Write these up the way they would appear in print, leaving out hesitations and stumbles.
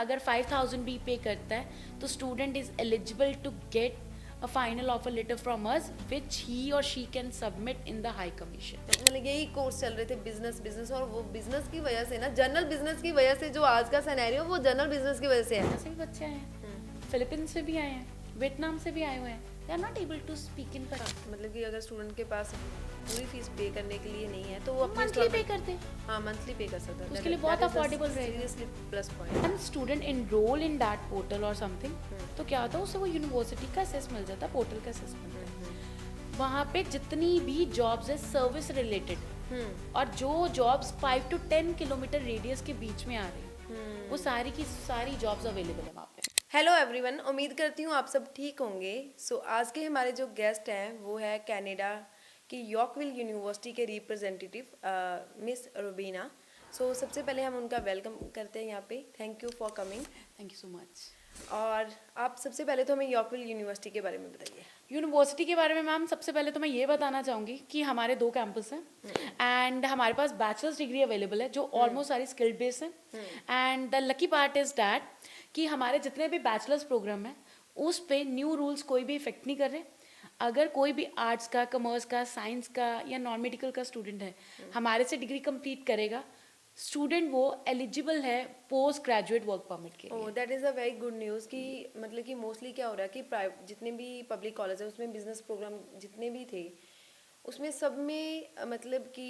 अगर 5,000 भी पे करता है तो student is eligible to get a final offer letter from us which he or she can submit in the high commission. मतलब यही course चल रहे थे बिजनेस और वो बिजनेस की वजह से ना, जनरल बिजनेस की वजह से जो आज का सिनेरियो वो जनरल बिजनेस की वजह से है। ऐसे भी बच्चे आए हैं, फिलीपींस से भी आए हैं, वियतनाम से भी आए हुए हैं, they are not able to speak in Punjabi. मतलब कि अगर स्टूडेंट के पास पूरी फीस पे करने के लिए नहीं है तो वो अपने मंथली पे करते हैं, हाँ मंथली पे कर सकता है, उसके लिए बहुत अफोर्डेबल रहेगा। Seriously plus point. And student enrol in that portal और समथिंग, तो क्या होता है उसे वो यूनिवर्सिटी का असेस मिल जाता है, पोर्टल का असेस मिलता है। वहाँ पे जितनी भी जॉब्स है सर्विस रिलेटेड और जो जॉब्स 5 to 10 किलोमीटर रेडियस के बीच में आ रही हैं वो सारी की सारी जॉब्स अवेलेबल है वहाँ पे। हेलो एवरीवन, उम्मीद करती हूँ आप सब ठीक होंगे। सो आज के हमारे जो गेस्ट हैं वो है कनाडा की यॉर्कविल यूनिवर्सिटी के रिप्रेजेंटेटिव मिस रुबीना। सो सबसे पहले हम उनका वेलकम करते हैं यहाँ पे। Thank you for coming. Thank you so much. और आप सबसे पहले तो हमें यॉर्कविल यूनिवर्सिटी के बारे में बताइए। यूनिवर्सिटी के बारे में मैम सबसे पहले तो मैं ये बताना चाहूँगी कि हमारे 2 कैंपस हैं एंड हमारे पास बैचलर्स डिग्री अवेलेबल है जो ऑलमोस्ट सारी स्किल्ड बेस्ड हैं। And the lucky part is that कि हमारे जितने भी बैचलर्स प्रोग्राम हैं उस पे न्यू रूल्स कोई भी इफेक्ट नहीं कर रहे। अगर कोई भी आर्ट्स का, कॉमर्स का, साइंस का या नॉन मेडिकल का स्टूडेंट है हमारे से डिग्री कंप्लीट करेगा, स्टूडेंट वो एलिजिबल है पोस्ट ग्रेजुएट वर्क परमिट के लिए। That is a very good news कि मतलब कि मोस्टली क्या हो रहा है कि जितने भी पब्लिक कॉलेज है उसमें बिजनेस प्रोग्राम जितने भी थे उसमें सब में मतलब कि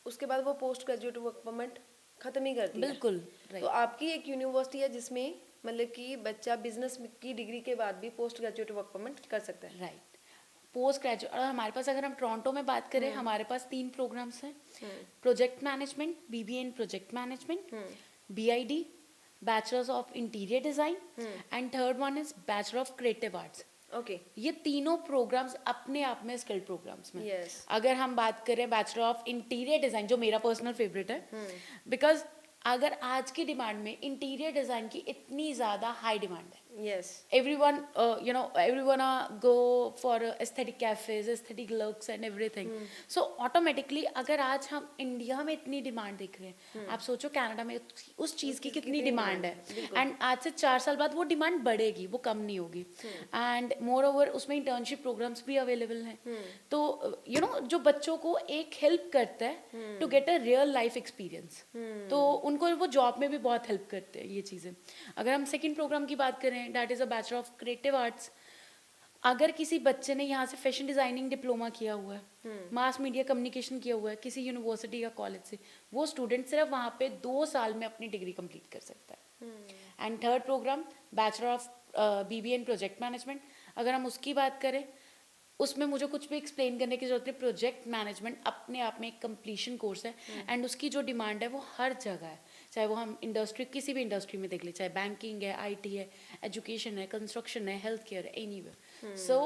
उसके बाद वो पोस्ट ग्रेजुएट वर्क परमिट ख़त्म ही कर दिया। बिल्कुल तो आपकी एक यूनिवर्सिटी है जिसमें मतलब कि बच्चा बिजनेस की डिग्री के बाद भी पोस्ट ग्रेजुएट वर्क परमिट कर सकता है। राइट। पोस्ट ग्रेजुएट और हमारे पास अगर हम टोरंटो में बात करें हमारे पास 3 प्रोग्राम्स हैं, project management, BBA in project management, BID bachelors of interior design and third one is bachelor of creative arts. Okay. ये तीनों प्रोग्राम्स अपने आप में स्किल्ड प्रोग्राम्स में। Yes. अगर हम बात करें बैचलर ऑफ इंटीरियर डिजाइन जो मेरा पर्सनल फेवरेट है, बिकॉज अगर आज की डिमांड में इंटीरियर डिजाइन की इतनी ज़्यादा हाई डिमांड है, yes everyone everyone go for aesthetic cafes, aesthetic looks and everything. So automatically अगर आज हम इंडिया में इतनी डिमांड देख रहे हैं, आप सोचो कनाडा में उस चीज़ की कितनी डिमांड है एंड आज से 4 साल बाद वो डिमांड बढ़ेगी, वो कम नहीं होगी। एंड मोर ओवर उसमें इंटर्नशिप प्रोग्राम्स भी अवेलेबल हैं, तो जो बच्चों को एक हेल्प करता है to get a real life experience, तो उनको वो जॉब में भी बहुत हेल्प करते हैं ये चीज़ें। अगर हम सेकेंड प्रोग्राम की बात करें that is a bachelor of creative arts, अगर किसी बच्चे ने यहाँ से फैशन डिज़ाइनिंग डिप्लोमा किया हुआ है, मास मीडिया कम्युनिकेशन किया हुआ है किसी यूनिवर्सिटी या कॉलेज से, वो स्टूडेंट सिर्फ वहाँ पे 2 साल में अपनी डिग्री कंप्लीट कर सकता है। And third program bachelor of BBA in project management, अगर हम उसकी बात करें उसमें मुझे कुछ भी एक्सप्लेन करने की जरूरत नहीं, प्रोजेक्ट मैनेजमेंट अपने आप में एक कंप्लीशन कोर्स है एंड उसकी जो डिमांड है वो हर जगह है, चाहे वो हम इंडस्ट्री किसी भी इंडस्ट्री में देख ले, चाहे बैंकिंग है, आईटी है, एजुकेशन है, कंस्ट्रक्शन है, हेल्थ केयर है, एनीवेयर। सो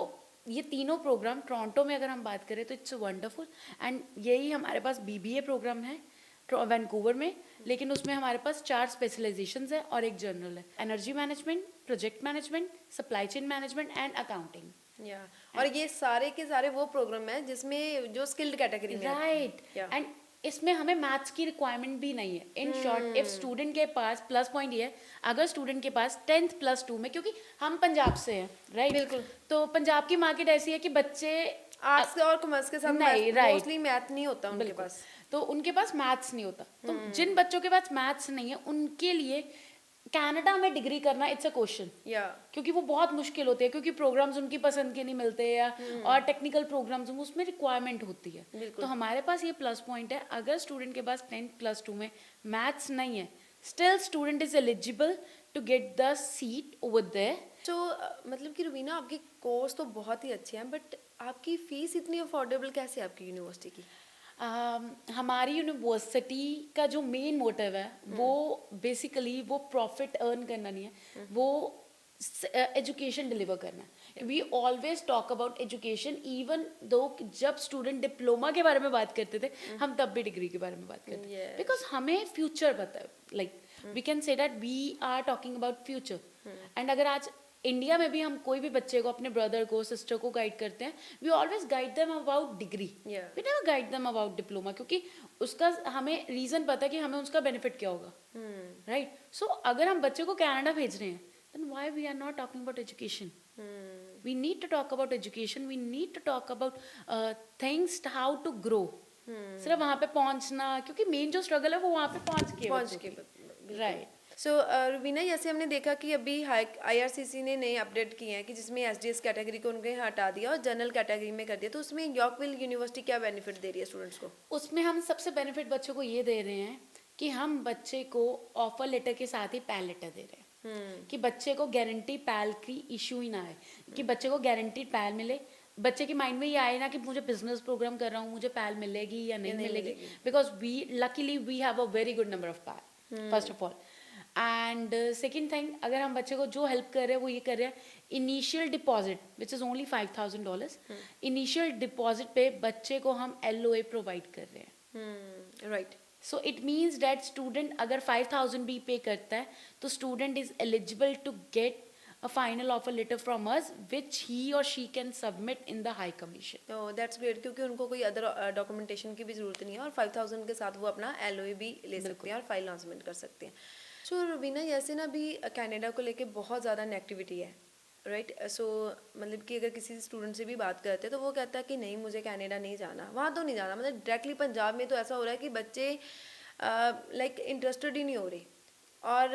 ये तीनों प्रोग्राम टोरंटो में अगर हम बात करें तो इट्स वंडरफुल। एंड यही हमारे पास बीबीए प्रोग्राम है वैंकूवर में, लेकिन उसमें हमारे पास 4 स्पेशलाइजेशंस है और एक जनरल है, energy management, project management, supply chain management and accounting. और ये सारे के सारे वो प्रोग्राम है जिसमें जो स्किल्ड कैटेगरी में राइट। एंड इसमें हमें मैथ्स की रिक्वायरमेंट भी नहीं है। इन शॉर्ट इफ स्टूडेंट के पास प्लस पॉइंट ये है, अगर स्टूडेंट के पास 10th +2 में, क्योंकि हम पंजाब से हैं राइट, बिल्कुल, तो पंजाब की मार्केट ऐसी है कि बच्चे आर्ट्स और कॉमर्स के साथ नहीं, मोस्टली मैथ नहीं होता उनके पास, तो उनके पास मैथ्स नहीं होता। तो जिन बच्चों के पास मैथ्स नहीं है उनके लिए कनाडा में डिग्री करना इट्स अ क्वेश्चन, क्योंकि वो बहुत मुश्किल होते हैं, क्योंकि प्रोग्राम्स उनकी पसंद के नहीं मिलते या और टेक्निकल प्रोग्राम्स उसमें रिक्वायरमेंट होती है। तो हमारे पास ये प्लस पॉइंट है, अगर स्टूडेंट के पास 10th +2 में मैथ्स नहीं है, still student is eligible to get the seat over there. तो मतलब कि रुबीना आपके कोर्स तो बहुत ही अच्छे हैं, बट आपकी फीस इतनी अफोर्डेबल कैसे है आपकी यूनिवर्सिटी की? हमारी यूनिवर्सिटी का जो मेन मोटिव है वो बेसिकली वो प्रॉफिट अर्न करना नहीं है, वो एजुकेशन डिलीवर करना है। We always talk about education, even though जब स्टूडेंट डिप्लोमा के बारे में बात करते थे हम तब भी डिग्री के बारे में बात करते थे, बिकॉज हमें फ्यूचर पता है, like we can say that we are talking about future. And अगर आज इंडिया में भी हम कोई भी बच्चे को, अपने ब्रदर को, सिस्टर को गाइड करते हैं, we always guide them about degree, we never guide them about diploma, क्योंकि उसका हमें रीजन पता है कि हमें उसका बेनिफिट क्या होगा, राइट. सो अगर हम बच्चे को कनाडा भेज रहे हैं, then why we are not talking about education. We need to talk about education. We need to talk about things how to grow. सिर्फ वहाँ पे पहुँचना, क्योंकि मेन जो स्ट्रगल है वो वहाँ पे पहुँच के राइट. सो रुबीना, जैसे हमने देखा कि अभी आईआरसीसी ने नए अपडेट किए हैं कि जिसमें एसडीएस कैटेगरी को उनके हटा दिया और जनरल कैटेगरी में कर दिया, तो उसमें यॉर्कविल यूनिवर्सिटी क्या बेनिफिट दे रही है स्टूडेंट्स को? उसमें हम सबसे बेनिफिट बच्चों को ये दे रहे हैं कि हम बच्चे को ऑफर लेटर के साथ ही पैल लेटर दे रहे हैं. कि बच्चे को गारंटी पैल की इशू ही ना आए, कि बच्चे को गारंटीड पैल मिले. बच्चे के माइंड में ये आए ना कि मुझे बिजनेस प्रोग्राम कर रहा हूँ, मुझे पैल मिलेगी या नहीं मिलेगी, because we luckily we have a very good number of PAL, first of all. And second thing, अगर हम बच्चे को जो हेल्प कर रहे हैं वो ये कर रहे हैं, initial deposit which is only $5,000, initial deposit पे बच्चे को हम LOA प्रोवाइड कर रहे हैं. Right. So it means that student अगर 5,000 भी पे करता है तो student is eligible to get a final offer letter from us which he or she can submit in the high commission. Oh, that's great, क्योंकि उनको कोई other documentation की भी जरूरत नहीं है और 5,000 के साथ वो अपना LOA भी ले सकते हैं और फाइल लॉन्चमेंट कर सकते हैं. सो रुबीना, जैसे ना अभी कनाडा को लेके बहुत ज़्यादा नेगेटिविटी है, राइट. सो मतलब कि अगर किसी स्टूडेंट से भी बात करते हैं तो वो कहता है कि नहीं, मुझे कनाडा नहीं जाना, वहाँ तो नहीं जाना. मतलब डायरेक्टली पंजाब में तो ऐसा हो रहा है कि बच्चे लाइक इंटरेस्टेड ही नहीं हो रहे. और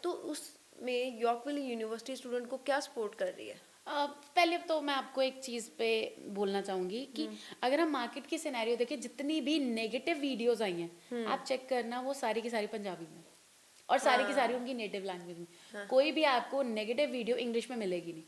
तो उसमें यॉर्कविल यूनिवर्सिटी स्टूडेंट को क्या सपोर्ट कर रही है? पहले तो मैं आपको एक चीज़ पे बोलना चाहूँगी कि अगर हम मार्केट की सिनेरियो देखें, जितनी भी नेगेटिव वीडियोस आई हैं आप चेक करना, वो सारी की सारी पंजाबी में और सारी की सारी उनकी नेटिव लैंग्वेज में. कोई भी आपको नेगेटिव वीडियो इंग्लिश में मिलेगी नहीं,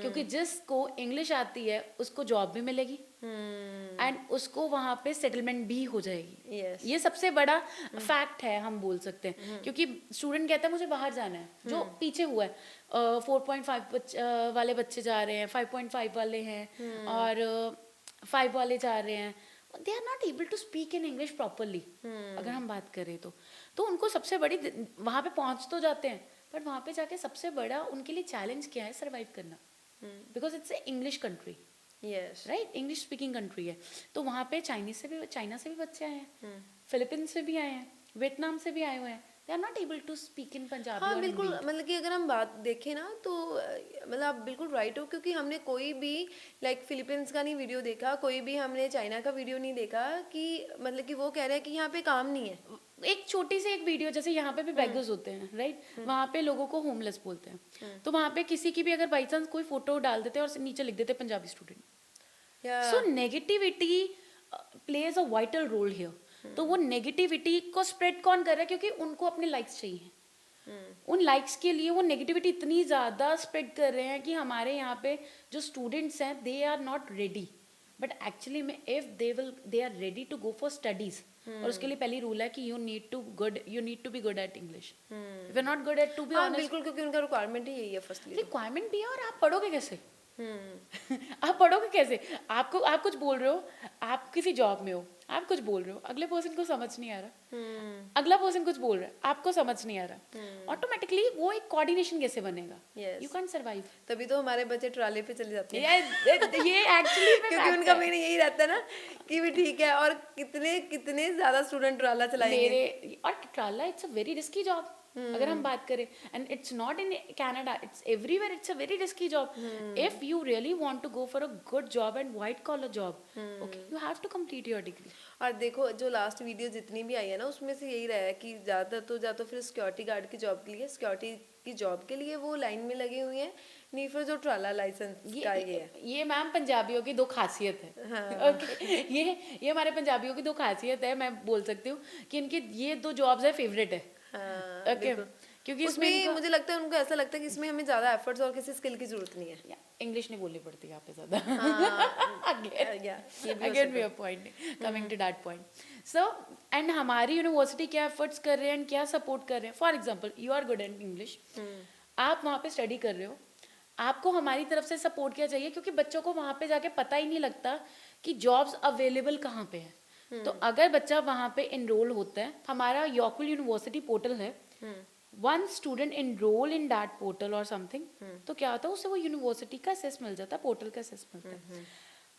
क्योंकि जिसको इंग्लिश आती है उसको जॉब भी मिलेगी एंड उसको वहाँ पे सेटलमेंट भी हो जाएगी. ये सबसे बड़ा फैक्ट है, हम बोल सकते हैं. क्योंकि स्टूडेंट कहता है मुझे बाहर जाना है, जो पीछे हुआ है, 4.5 वाले बच्चे जा रहे हैं, 5.5 वाले हैं और 5 वाले जा रहे हैं. They are not able to speak in English properly. अगर हम बात करें तो उनको सबसे बड़ी, वहाँ पे पहुँच तो जाते हैं बट वहाँ पे जाके सबसे बड़ा उनके लिए चैलेंज क्या है? सर्वाइव करना, because it's a English country, right, English speaking country है. तो वहाँ पे चाइना से भी बच्चे आए हैं, फिलीपींस से भी आए हैं, वियतनाम से भी आए हुए हैं. They are not able to speak in Punjabi. हाँ बिल्कुल, मतलब कि अगर हम बात देखें ना तो मतलब आप बिल्कुल राइट हो, क्योंकि हमने कोई भी लाइक फिलीपींस का नहीं वीडियो देखा, कोई भी हमने चाइना का वीडियो नहीं देखा कि मतलब कि वो कह रहे हैं कि यहाँ पे काम नहीं है. एक छोटी सी एक वीडियो, जैसे यहाँ पे भी बेगर्स होते हैं, राइट, वहाँ पे लोगों को होमलेस बोलते हैं. तो वहाँ पे किसी की भी अगर बाई चांस कोई फोटो डाल देते हैं और नीचे लिख देते हैं Punjabi student. So negativity plays a vital role here. तो वो नेगेटिविटी को स्प्रेड कौन कर रहा है? क्योंकि उनको अपने लाइक्स चाहिए. उन लाइक्स के लिए वो नेगेटिविटी इतनी ज़्यादा स्प्रेड कर रहे हैं कि हमारे यहाँ पे जो स्टूडेंट्स हैं they are not ready. But actually में if they are ready to go for studies, और उसके लिए पहली रूल है कि you need to be good at English. If you are not good at, to be honest, बिल्कुल, क्योंकि उनका रिक्वायरमेंट ही यही है. फर्स्टली रिक्वायरमेंट भी है, और आप पढ़ोगे कैसे? आप पढ़ोगे कैसे? आप कुछ बोल रहे हो, आप किसी जॉब में हो, आप कुछ बोल रहे हो, अगले पर्सन को समझ नहीं आ रहा, अगला पर्सन कुछ बोल रहा है, आपको समझ नहीं आ रहा, ऑटोमेटिकली वो एक कोऑर्डिनेशन कैसे बनेगा? You can survive. तभी तो हमारे बच्चे ट्राले पे चले जाते हैं. ये एक्चुअली क्योंकि उनका मेन यही रहता है ना कि भी ठीक है, और कितने ज्यादा स्टूडेंट ट्राला चलाएंगे. और ट्राला it's a very risky job. अगर हम बात करें, and it's not in Canada, it's everywhere, it's a very risky job. If you really want to go for a good job and white collar job, okay, you have to complete your degree. और देखो, जो last video जितनी भी आई है ना, उसमें से यही रहा है कि ज़्यादा तो फिर सिक्योरिटी गार्ड की जॉब के लिए, सिक्योरिटी की जॉब के लिए वो लाइन में लगे हुए हैं, नहीं फिर जो ट्राला लाइसेंस का ये मैम पंजाबियों की दो खासियत है. हाँ. okay. ये हमारे पंजाबियों की दो खासियत है, मैं बोल सकती हूँ कि इनकी ये दो जॉब्स है फेवरेट है. ओके, क्योंकि उसमें मुझे लगता है उनको ऐसा लगता है कि इसमें हमें ज्यादा एफर्ट्स और किसी स्किल की जरूरत नहीं है. इंग्लिश नहीं बोलनी पड़ती यहाँ पे ज्यादा. Again we are point coming to that point. So and हमारी यूनिवर्सिटी क्या एफर्ट्स कर रहे हैं एंड क्या सपोर्ट कर रहे हैं. For example, you are good at English, आप वहाँ पे स्टडी कर रहे हो, आपको हमारी तरफ से सपोर्ट क्या चाहिए? क्योंकि बच्चों को वहाँ पे जाके पता ही नहीं लगता कि जॉब्स अवेलेबल कहाँ पे है. तो अगर बच्चा वहाँ पे एनरोल होता है, हमारा यॉर्कविल यूनिवर्सिटी पोर्टल है, one student enrol in that portal और समथिंग, तो क्या होता है, उससे वो यूनिवर्सिटी का एसेस मिल जाता है, पोर्टल का एसेस मिलता है.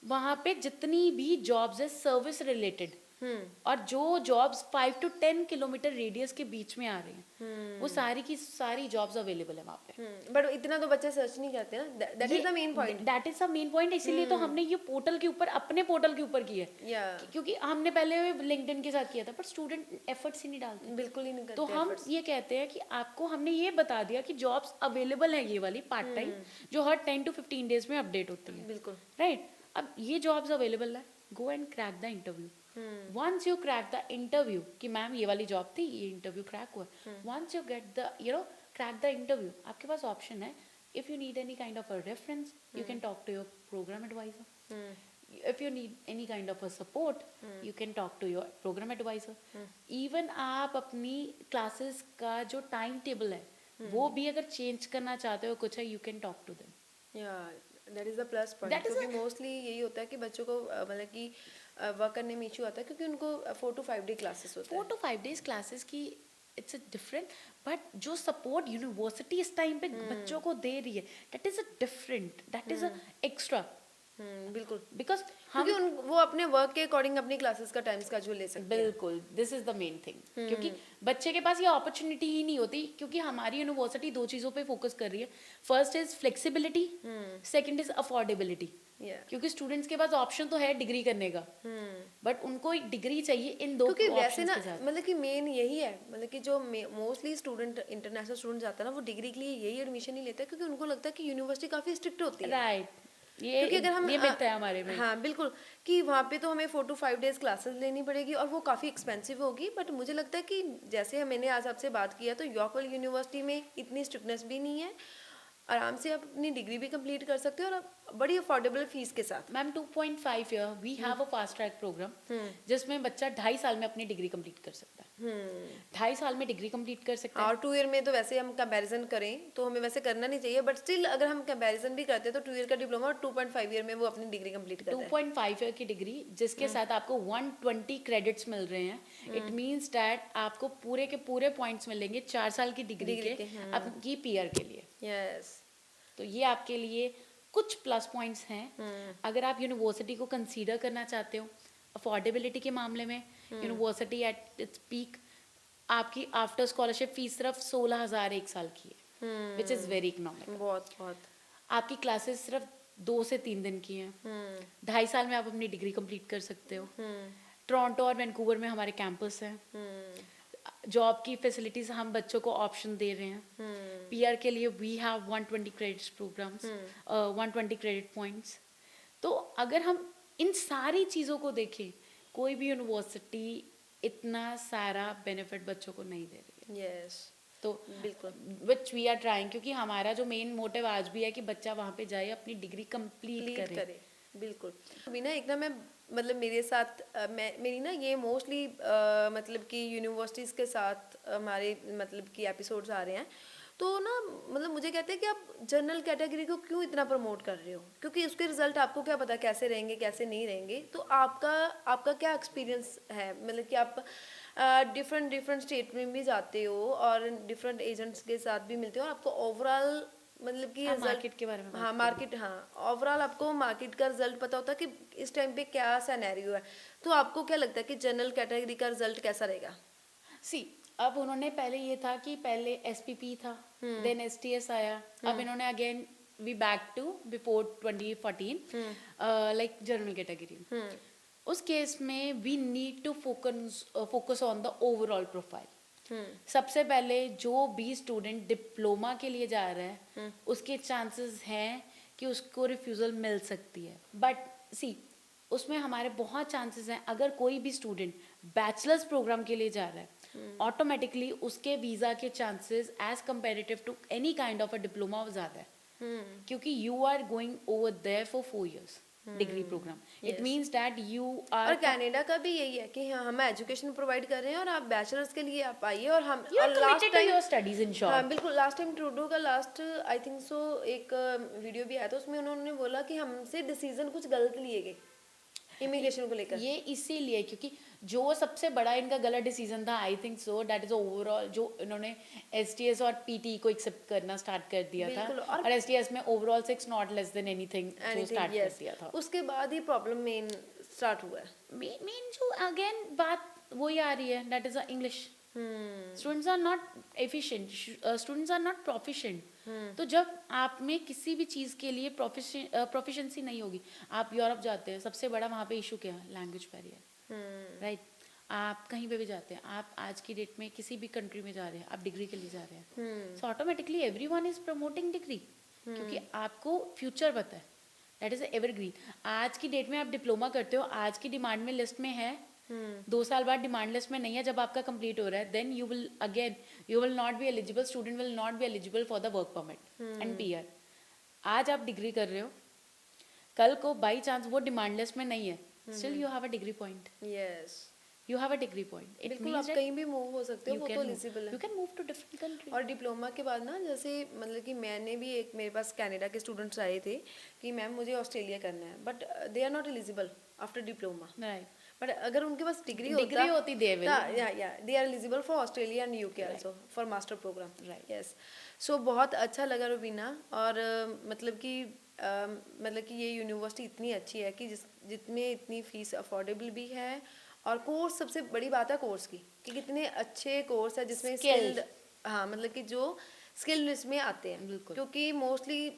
वहाँ पे जितनी भी जॉब्स है सर्विस रिलेटेड, और जो जॉब्स 5 to 10 किलोमीटर रेडियस के बीच में आ रही हैं वो सारी की सारी जॉब्स अवेलेबल है वहाँ पे। बट इतना तो बच्चे सर्च नहीं करते ना, that is the main point. That is the main point, इसीलिए तो हमने ये पोर्टल के ऊपर अपने पोर्टल के ऊपर किया है या क्योंकि हमने पहले लिंक्डइन के साथ किया था, पर स्टूडेंट एफर्ट्स ही नहीं डालते। बिल्कुल ही नहीं करते तो हम ये कहते हैं कि आपको हमने ये बता दिया कि जॉब्स अवेलेबल है ये वाली पार्ट टाइम जो हर 10 to 15 डेज में अपडेट होती है, बिल्कुल राइट। अब ये जॉब्स अवेलेबल है, go and crack the interview. Once you crack the interview कि मैम ये वाली जॉब थी, ये इंटरव्यू क्रैक हुआ, once you get the crack the interview, आपके पास ऑप्शन है, if you need any kind of a reference you can talk to your program advisor, if you need any kind of a support you can talk to your program advisor, even आप अपनी classes का जो time table है वो भी अगर change करना चाहते हो कुछ है, you can talk to them. या that is the plus point, क्योंकि मोस्टली यही होता है कि बच्चों को मतलब कि वर्क करने में इशू आता है क्योंकि उनको 4 to 5 डे क्लासेस होते हैं। 4 to 5 days क्लासेस की इट्स अ डिफरेंट, बट जो सपोर्ट यूनिवर्सिटी इस टाइम पे बच्चों को दे रही है that is a different, that is a extra. बिल्कुल, बिकॉज क्योंकि वो अपने वर्क के अकॉर्डिंग अपनी क्लासेस का टाइम स्केड्यूल ले सकते हैं। बिल्कुल, this is the main thing, क्योंकि बच्चे के पास ये अपॉर्चुनिटी ही नहीं होती, क्योंकि हमारी यूनिवर्सिटी दो चीजों पे फोकस कर रही है, first is flexibility, second is affordability. क्योंकि स्टूडेंट्स के पास ऑप्शन तो है डिग्री करने का, बट उनको एक डिग्री चाहिए इन दो क्योंकि वैसे ऑप्शंस ना के साथ। मतलब कि मेन यही है, मतलब कि जो मोस्टली स्टूडेंट इंटरनेशनल स्टूडेंट जाता है ना वो डिग्री के लिए यही एडमिशन नहीं लेता क्योंकि उनको लगता है कि यूनिवर्सिटी काफी स्ट्रिक्ट होती है। राइट, क्योंकि अगर हम ये मिथ है हमारे में। हाँ बिल्कुल, कि वहाँ पे तो हमें 4 to 5 डेज क्लासेस लेनी पड़ेगी और वो काफ़ी एक्सपेंसिव होगी, बट मुझे लगता है कि जैसे मैंने आज आपसे बात किया तो यॉर्कवेल यूनिवर्सिटी में इतनी स्ट्रिक्टनेस भी नहीं है, आराम से आप अपनी डिग्री भी कंप्लीट कर सकते हो और बड़ी अफोर्डेबल फीस के साथ। Ma'am 2.5 year we have a fast track program जिसमें बच्चा 2.5 साल में अपनी डिग्री कंप्लीट कर सकता है। 2.5 साल में डिग्री कंप्लीट कर सकता है। और 2 ईयर में तो वैसे हम कंपैरिजन करें तो हमें वैसे करना नहीं चाहिए, बट स्टिल अगर हम कंपैरिजन भी करते हैं तो 2 ईयर का डिप्लोमा और 2.5 ईयर में वो अपनी डिग्री कंप्लीट करता है। 2.5 ईयर की डिग्री जिसके साथ आपको 120 क्रेडिट्स मिल रहे हैं, इट मींस दैट आपको पूरे के पूरे पॉइंट्स मिलेंगे 4 साल की डिग्री के आपकी पीआर के लिए। यस, तो ये आपके लिए कुछ प्लस पॉइंट्स हैं अगर आप यूनिवर्सिटी को कंसीडर करना चाहते हो। अफोर्डेबिलिटी के मामले में यूनिवर्सिटी एट इट्स पीक आपकी आफ्टर स्कॉलरशिप फीस सिर्फ 16,000 एक साल की है, विच इज़ वेरी इकोनॉमिक। बहुत आपकी क्लासेस सिर्फ 2 से 3 दिन की हैं। 2.5 साल में आप अपनी डिग्री कंप्लीट कर सकते हो। टोरंटो और वैंकूवर में हमारे कैंपस हैं। जॉब की फैसिलिटीज हम बच्चों को ऑप्शन दे रहे हैं। पीआर के लिए we have 120 credits programs, 120 credit points. तो अगर हम इन सारी चीज़ों को देखें, कोई भी यूनिवर्सिटी इतना सारा बेनिफिट बच्चों को नहीं दे रही है। यस, तो बिल्कुल, विच वी आर ट्राइंग, क्योंकि हमारा जो मेन मोटिव आज भी है कि बच्चा वहाँ पे जाए अपनी डिग्री कंप्लीट करे। बिल्कुल। अभी ना एक ना मैं मतलब मेरे साथ मेरी ना ये मोस्टली मतलब कि यूनिवर्सिटीज़ के साथ हमारे मतलब कि एपिसोड्स आ रहे हैं, तो ना मतलब मुझे कहते हैं कि आप जनरल कैटेगरी को क्यों इतना प्रमोट कर रहे हो, क्योंकि उसके रिजल्ट आपको क्या पता कैसे रहेंगे कैसे नहीं रहेंगे। तो आपका क्या एक्सपीरियंस है, मतलब कि आप डिफरेंट स्टेट में भी जाते हो और डिफरेंट एजेंट्स के साथ भी मिलते हो और आपको ओवरऑल मतलब कि मार्केट के बारे में हाँ मार्केट, हाँ ओवरऑल आपको मार्केट का रिजल्ट पता होता है कि इस टाइम पे क्या सिनेरियो है। तो आपको क्या लगता है कि जनरल कैटेगरी का रिजल्ट कैसा रहेगा? सी अब उन्होंने पहले ये था कि पहले एसपीपी था, देन एसटीएस आया, अब इन्होंने again we back to before 2014 like general category. उस केस में we need to focus on the overall profile. सबसे पहले जो भी स्टूडेंट डिप्लोमा के लिए जा रहा है उसके चांसेस हैं कि उसको रिफ्यूजल मिल सकती है, बट सी उसमें हमारे बहुत चांसेस हैं। अगर कोई भी स्टूडेंट बैचलर्स प्रोग्राम के लिए जा रहा है ऑटोमेटिकली उसके वीज़ा के chances as comparative to any kind of a diploma ज़्यादा है, क्योंकि you are going over there for 4 years degree programme. It means that you are, और कनाडा का भी यही है कि हाँ हम एजुकेशन प्रोवाइड कर रहे हैं और आप बैचलर्स के लिए आप आइए और हम you are और committed to your studies in short। हाँ बिल्कुल, लास्ट टाइम ट्रूडो का लास्ट आई थिंक सो एक वीडियो भी आया था, उसमें उन्होंने बोला कि हमसे डिसीजन कुछ गलत लिए गए इमिग्रेशन को लेकर। ये इसीलिए क्योंकि जो सबसे बड़ा इनका गलत डिसीजन था, I think so that is overall जो इन्होंने एसटीएस और पीटी को एक्सेप्ट करना स्टार्ट कर दिया था, और एसटीएस में overall 6 not less than anything जो स्टार्ट कर दिया था। उसके बाद ही प्रॉब्लम मेन स्टार्ट हुआ है? मेन जो अगेन बात वही आ रही है, that is English. Students are not efficient, students are not proficient. तो जब आप में किसी भी चीज़ के लिए प्रोफिशिएंसी नहीं होगी, आप यूरोप जाते हैं, सबसे बड़ा वहाँ पे इशू क्या है? Language barrier, right. आप कहीं पे भी जाते हैं, आप आज की डेट में किसी भी कंट्री में जा रहे हैं, आप डिग्री के लिए जा रहे हैं, so automatically everyone is promoting degree, क्योंकि आपको फ्यूचर पता है. That is evergreen. आज की डेट में आप डिप्लोमा करते हो, आज की डिमांड में लिस्ट में है, 2 साल बाद डिमांड लिस्ट में नहीं है, जब आपका कंप्लीट हो रहा है, then you will not be eligible, student will not be eligible for the work permit and PR. आज आप डिग्री कर रहे हो, कल को बाई चांस वो डिमांड लिस्ट में नहीं है, still you have a degree point. Yes, You have a degree point. It बिल्कुल. means आप that कहीं भी मूव हो सकते हो, you वो can तो move. एलिजिबल है. You can move to different country. और डिप्लोमा के बाद ना, जैसे मतलब कि मैंने भी, एक मेरे पास कनाडा के स्टूडेंट्स आए थे कि मैम मुझे ऑस्ट्रेलिया करना है, but they are not eligible after diploma. Right. बट अगर उनके पास डिग्री Degree होती, they will. या they are eligible for Australia and UK also for master program. Right. Yes. So बहुत अच्छा लगा रुबीना. और मतलब कि ये यूनिवर्सिटी इतनी अच्छी है कि जितने इतनी फीस अफोर्डेबल भी है, और कोर्स, सबसे बड़ी बात है कोर्स की, कि कितने अच्छे कोर्स है जिसमें स्किल्ड, हाँ मतलब कि जो स्किल्ड इसमें आते हैं. बिल्कुल. क्योंकि मोस्टली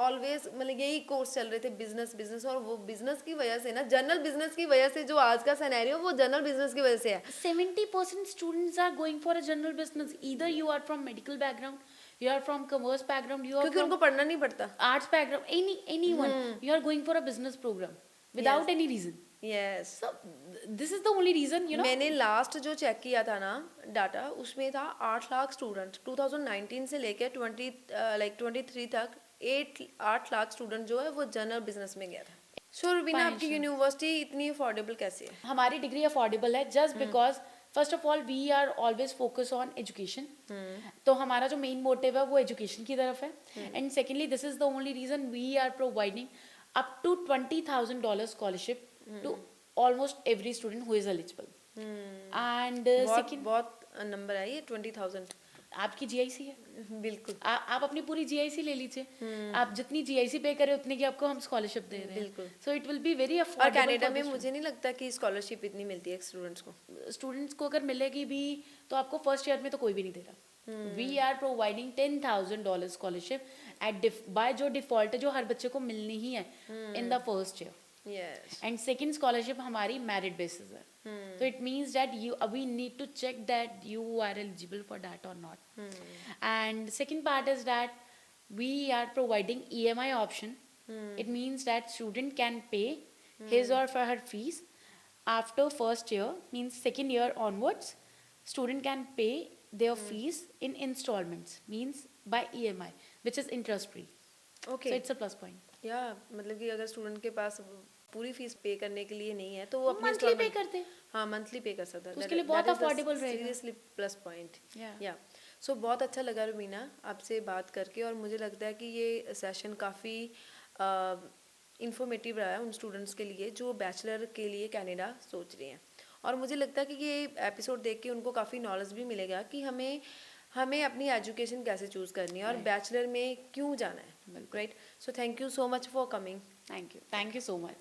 ऑलवेज मतलब यही कोर्स चल रहे थे, बिजनेस, और वो बिजनेस की वजह से ना, जनरल बिजनेस की वजह से, जो आज का सिनेरियो वो जनरल बिजनेस की वजह से है. 70% students are going for a general business. Either you are from medical background, you are from commerce background, you are क्योंकि from उनको पढ़ना नहीं पड़ता. arts background, anyone. You are going for a business program without any reason. Yes. So this is the only reason, you know. मैंने last जो check किया था ना डाटा, उसमें था 8 लाख स्टूडेंट 2019 से लेकर 23 तक. 8 लाख स्टूडेंट जो है वो जनरल बिजनेस में गया था. सो रुबीना, आपकी यूनिवर्सिटी इतनी अफोर्डेबल कैसे है? हमारी डिग्री अफोर्डेबल है just because first of all we are always focus on education. तो हमारा जो मेन मोटिव है वो एजुकेशन की तरफ है. And secondly, this is the only reason we are providing up to $20,000 scholarship to almost every student who is eligible. And बहुत number है ये 20,000. आपकी जीआईसी है. बिल्कुल. आप अपनी पूरी जीआईसी ले लीजिए. आप जितनी जीआईसी पे करें उतने की आपको हम स्कॉलरशिप दे रहे हैं. बिल्कुल. So it will be very और अफोर्डेबल. कनाडा में मुझे नहीं लगता कि स्कॉलरशिप इतनी मिलती है स्टूडेंट्स को. स्टूडेंट्स को अगर मिलेगी भी तो आपको फर्स्ट ईयर में तो कोई भी नहीं दे रहा. We are providing $10,000 scholarship at by जो डिफॉल्ट है, जो हर बच्चे को मिलनी ही है in the first year. Yes. And second scholarship हमारी मेरिट बेसिस है. तो it means that we need to check that you are eligible for that और not. And second part is that we are providing EMI option. It means that student can pay his or for her fees after first year, means second year onwards student can pay their fees in installments, means by EMI, which is interest free. Okay. So it's a plus point. या मतलब कि अगर student के पास पूरी fees पे करने के लिए नहीं है तो वो अपनी मंथली पे करते हैं. हाँ, मंथली पे कर सकता है. उसके लिए बहुत अफोर्डेबल रहेगा. Seriously plus point. Yeah. या सो बहुत अच्छा लगा रुबीना आपसे बात करके, और मुझे लगता है कि ये सेशन काफ़ी इंफॉर्मेटिव रहा है उन स्टूडेंट्स के लिए जो बैचलर के लिए कनाडा सोच रहे हैं. और मुझे लगता है कि ये एपिसोड देख के उनको काफ़ी नॉलेज भी मिलेगा कि हमें अपनी एजुकेशन कैसे चूज़ करनी है और बैचलर में क्यों जाना है. Right. So thank you so much for coming. Thank you so much.